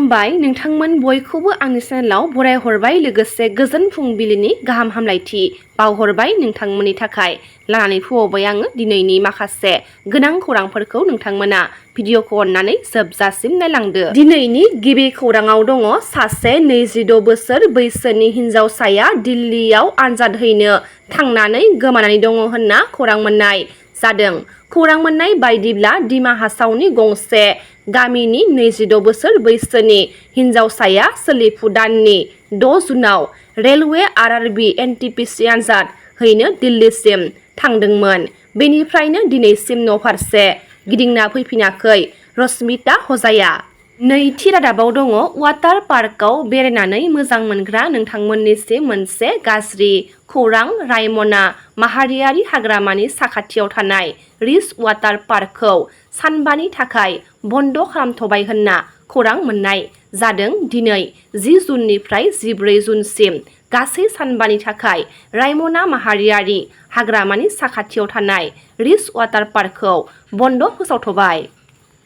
खुलुमबाय नोंथांमोन बयखौबो आंनि चेनेलाव बराय हरबाय लोगोसे गोजोन फुंबिलिनि गाहाम हामलायथि बावहरबाय नोंथांमोननि थाखाय लानानै फैबाय आङो दिनैनि माखासे गोनां खौरांफोरखौ नोंथांमोना भिडिअखौ अननानै जोबजासिम नायलांदो। दिनैनि गिबि खौराङाव दङ सासे 26 बोसोर बैसोनि हिनजावसाया दिल्लीयाव आनजाद हैनो थांनानै गोमानानै दङ होनना खौरां मोननाय जादों। खौरां मोननाय बायदिब्ला दिमा हासावनि गंसे गामिनि 26 बोसोर बैसोनि हिनजावसाया सोलिफु दाननि 6 जुनाव रेलवे RRB NTPC आनजाद हैनो दिल्लीसिम थांदोंमोन। बेनिफ्रायनो दिनैसिम न'फारसे गिदिंना फैफिनाखै रश्मिता हजाया। नैथि रादाबाव दङ वाटार पार्कआव बेरायनानै मोजां मोनग्रा नोंथांमोननिसिम मोनसे गाज्रि खौरां रायमना माहारियारि हाग्रामानि साखाथियाव थानाय रिच वाटार पार्कखौ सानबानि थाखाय बन्द खालामथ'बाय होनना खौरां मोननाय जादों। दिनै 10 जुननिफ्राय 14 जुनसिम गासै सानबानि थाखाय रायमना माहारियारि हाग्रामानि साखाथियाव थानाय रिच वाटार पार्कखौ बन्द फोसावथ'बाय।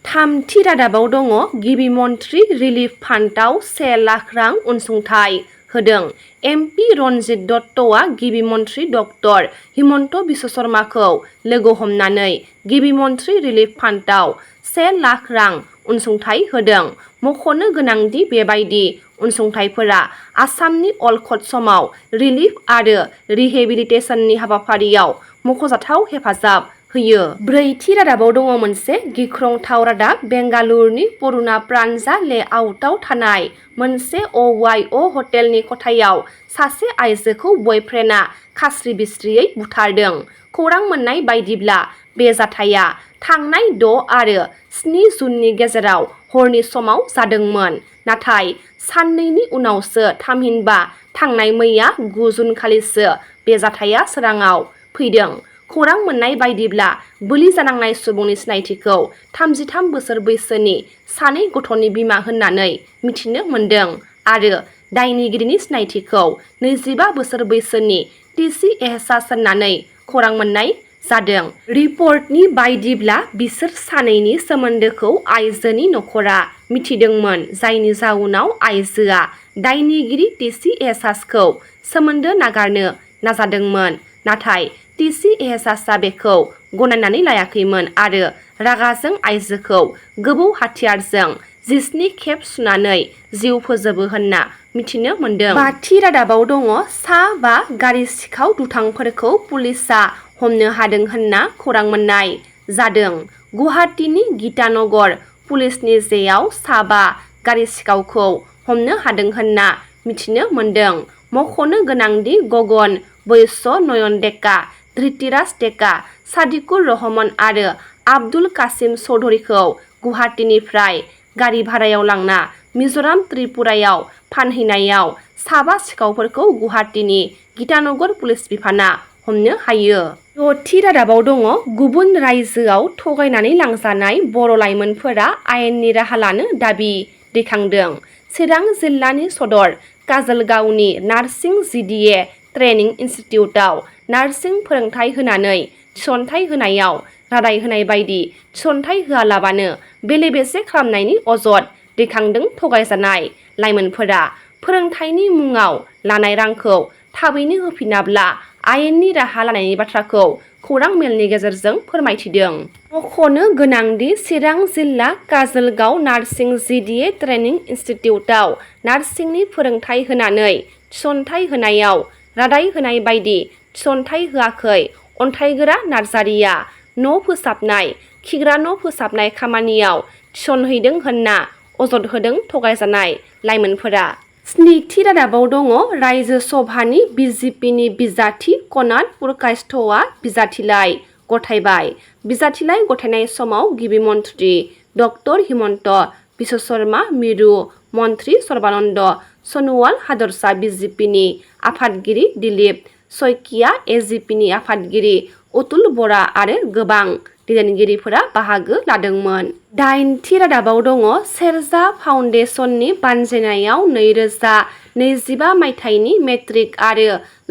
थामथि रादाबाव दङ गिबि मन्थ्रि रिलिफ फान्डआव 1 लाख रां अनसुंथाइ होदों। MP रनजित दत्तआ गिबि मन्थ्रि डक्टर हिमन्त बिश्व शर्माखौ लोगो हमनानै गिबि मन्थ्रि रिलिफ फान्डआव 1 लाख रां अनसुंथाइ होदों। मख'नो गोनांदि बेबायदि अनसुंथाइफोरा आसामनि अलखद समाव रिलिफ आरो रिहेबिलिटेसननि हाबाफारियाव मख'जाथाव हेफाजाब होयो। ब्रैथि रादाबाव दङ मोनसे गिख्रंथाव रादाब बेंगालुरुनि परुना प्रान्जा लेआउटआव थानाय मोनसे OYO हटेलनि खथायाव सासे आइजोखौ बयफ्रेन्डआ खास्रि बिस्रियै बुथारदों। खौरां मोननाय बायदिब्ला बे जाथाया थांनाय 6 आरो 7 जुननि गेजेराव हरनि समाव जादोंमोन। नाथाय साननैनि उनावसो थामहिनबा थांनाय मैया 9 जुनखालिसो बे जाथाया सोराङाव फैदों। खौरां मोननाय बायदिब्ला बोलि जानांनाय सुबुंनि सिनायथिखौ 33 बोसोर बैसोनि सानै गथ'नि बिमा होननानै मिथिनो मोन्दों आरो दायनिगिरिनि सिनायथिखौ 25 बोसोर बैसोनि TC एहसास होननानै खौरां मोननाय जादों। रिपर्टनि बायदिब्ला बिसोर सानैनि सोमोन्दोखौ आइजोनि नखरा मिथिदोंमोन जायनि जाउनाव आइजोआ दायनिगिरि TC एहसासखौ सोमोन्दो नागारनो नाजादोंमोन। नाथाय TC एहसासआ बेखौ गनायनानै लायाखैमोन आरो रागाजों आइजोखौ गोबौ हाथियारजों 17 खेब सुनानै जिउ फोजोबो होनना मिथिनो मोन्दों। बाथि रादाबाव दङ सा 5 गारि सिखाव दुथांफोरखौ पुलिसआ हमनो हादों होनना खौरां मोननाय जादों। गुवाहाटीनि गीतानगर पुलिसनि जेआव सा 5 गारि सिखावखौ हमनो हादों होनना मिथिनो मोन्दों। मख'नो गोनांदि गगन बैश्य नयन डेका धृतिराज डेका सादिकुर रहमान आरो आब्दुल कासिम चौधुरीखौ गुवाहाटीनिफ्राय गारि भारायाव लांना मिज'राम त्रिपुरायाव फानहैनायाव सा 5 सिखावफोरखौ गुवाहाटीनि गीतानगर पुलिस बिफाना हमनो हायो। 6थि रादाबाव दङ गुबुन रायजोआव थगायनानै लांजानाय बर' लाइमोनफोरा आयेननि राहा लानो दाबि दैखांदों। चिरां जिल्लानि सदर काजोलगावनि नार्सिं GDA ट्रेनिं इनस्टिट्युटआव नार्सिं फोरोंथाय होनानै थिसनथाय होनायाव रादाय होनाय बायदि थिसनथाय होआलाबानो बेले-बेजे खालामनायनि अजद दैखांदों। थगायजानाय लाइमोनफोरा फोरोंथायनि मुङाव लानाय रांखौ थाबैनो होफिनाब्ला आयेननि राहा लानायनि बाथ्राखौ खौरां मेलनि गेजेरजों फोरमायथिदों। मख'नो गोनांदि चिरां जिल्ला काजोलगाव नार्सिं GDA ट्रेनिं इनस्टिट्युटआव नार्सिंनि फोरोंथाय होनानै थिसनथाय होनायाव रादाय होनाय बायदि थिसनथाय होआखै। अन्थाइगोरा नार्जारिया न' फोसाबनाय खिग्रा न' फोसाबनाय खामानियाव थिसनहैदों होनना अजद होदों थगायजानाय लाइमोनफोरा। 7थि रादाबाव दङ रायजो सभानि BJPनि बिजाथि कनाद पुरकायस्थआ बिजाथिलाइ गथायबाय। बिजाथिलाइ गथायनाय समाव गिबि मन्थ्रि डक्टर हिमन्त बिश्व शर्मा, मिरु मन्थ्रि सर्बानन्द सनोवाल, हादरसा BJPनि आफादगिरि दिलीप शइकिया, AGPनि आफादगिरि अतुल बरा आरो गोबां दैदेनगिरिफोरा बाहागो लादोंमोन। 8थि रादाबाव दङ सेरजा फाउन्डेसननि बानजायनायाव 2025 मायथाइनि मेट्रिक आरो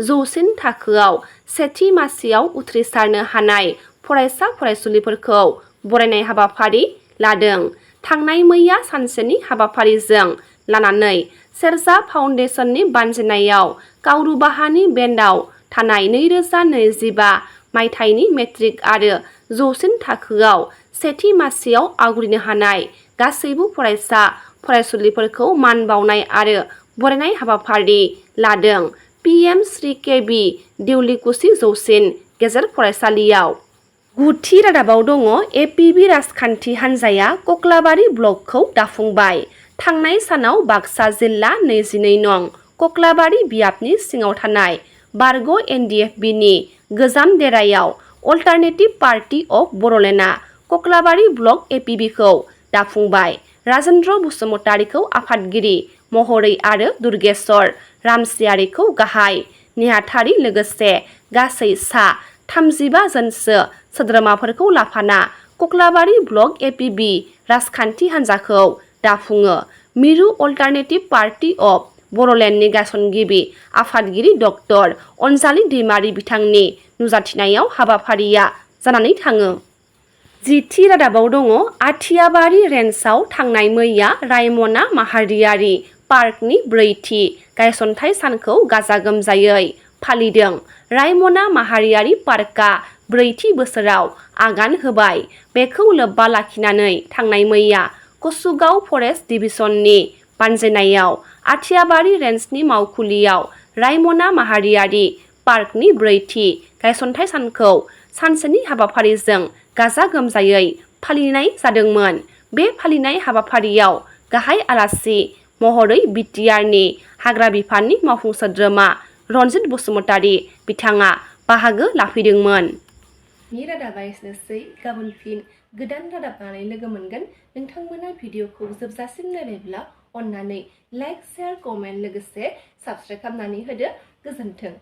जौसिन थाखोआव सेथि मासियाव उथ्रिसारनो हानाय फरायसा फरायसुलिफोरखौ बरायनाय हाबाफारि लादों। थांनाय मैया सानसेनि हाबाफारिजों लानानै सेरजा फाउन्डेसननि बानजायनायाव कावरुबाहानि बेन्डआव थानाय 2025 मायथाइनि मेट्रिक आरो जौसिन थाखोआव सेथि मासियाव आवग्रिनो हानाय गासैबो फरायसा फरायसुलिफोरखौ मान बावनाय आरो बरायनाय हाबाफारि लादों। PM श्री केबि देउलिकुसि जौसिन गेजेर फरायसालियाव। गुथि रादाबाव दङ APB राजखान्थि हान्जाया कक्लाबारि ब्लकखौ दाफुंबाय। थांनाय सानाव बाक्सा जिल्ला 22 नं कक्लाबारि बियाबनि सिङाव थानाय बारग' NDFBनि गोजाम देरायाव अल्टारनेटिभ पार्टी अफ बड'लेण्डआ कक्लाबारि ब्लक APBखौ दाफुंबाय। राजेन्द्र बसुमतारिखौ आफादगिरि महरै आरो दुर्गेश्वर रामसियारिखौ गाहाय नेहाथारि लोगोसे गासै सा 35 जनसो सोद्रोमाफोरखौ लाफाना कक्लाबारि ब्लक APB राजखान्थि हान्जाखौ दाफुङो। मिरु अल्टारनेटिभ पार्टी अफ बड'लेण्डनि गायसनगिरि आफादगिरि डक्टर अनजालि दैमारि बिथांनि नुजाथिनायाव हाबाफारिया जानानै थाङो। जिथि रादाबाव दङ आथियाबारि रेन्जआव थांनाय मैया रायमना माहारियारि पार्कनि 4थि गायसनथाइ सानखौ गाजा गोमजायै फालिदों। रायमना माहारियारि पार्कआ 4थि बोसोराव आगान होबाय। बेखौ लोब्बा लाखिनानै थांनाय मैया कसुगाव फरेस्ट डिभिजननि बानजायनायाव आथियाबारि रेन्जनि मावखुलियाव रायमना माहारियारि पार्कनि 4थि गायसनथाइ सानखौ सानसेनि हाबाफारिजों गाजा गोमजायै फालिनाय जादोंमोन। बे फालिनाय हाबाफारियाव गाहाय आलासि महरै BTRनि हाग्रा बिफाननि मावफुं सोद्रोमा रनजित बसुमतारि बिथाङा बाहागो लाफैदोंमोन। नि रादाबा एसेनोसै। गाबोन फिन गोदान रादाब लानानै लोगो मोनगोन। नोंथांमोना भिडिअखौ जोबजासिम नायबायब्ला अन्नानै लाइक, शेयार, कमेन्ट लोगोसे साबस्क्राइब खालामनानै होदो। गोजोन्थों।